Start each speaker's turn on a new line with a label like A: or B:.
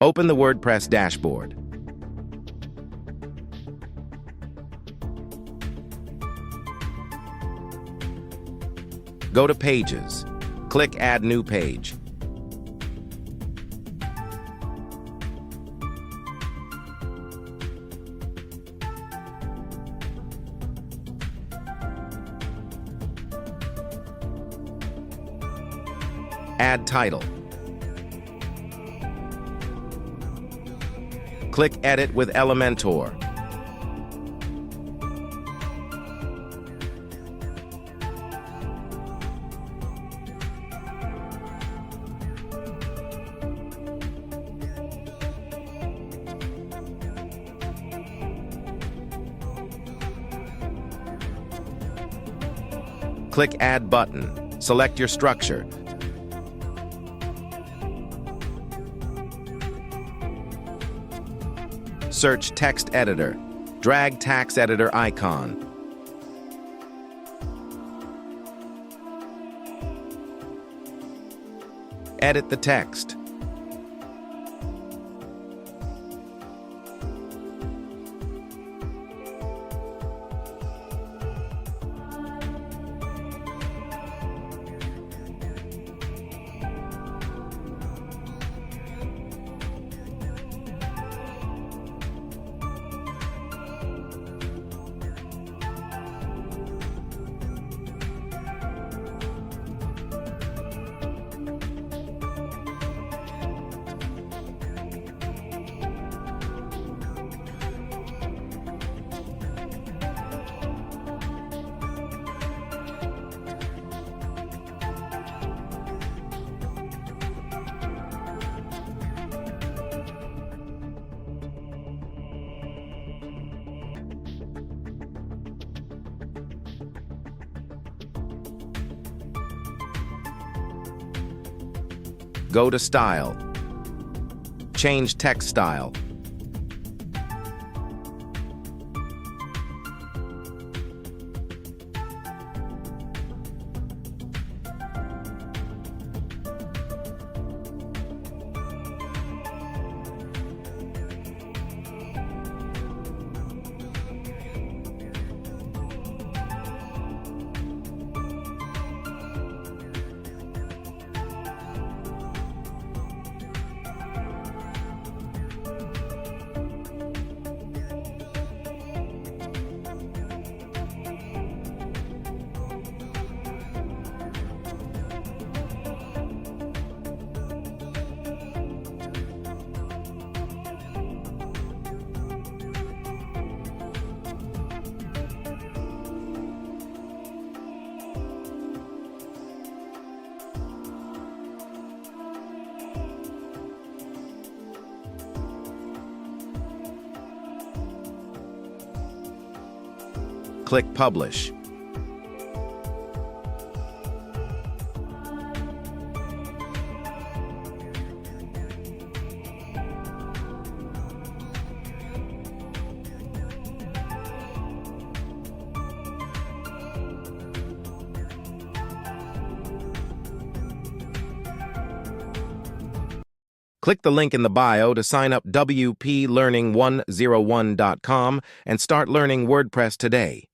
A: Open the WordPress dashboard. Go to Pages. Click Add New Page. Add title. Click Edit with Elementor. Click Add button. Select your structure. Search Text Editor. Drag Text Editor icon. Edit the text. Go to Style. Change text style. Click Publish. Click the link in the bio to sign up wplearning101.com and start learning WordPress today.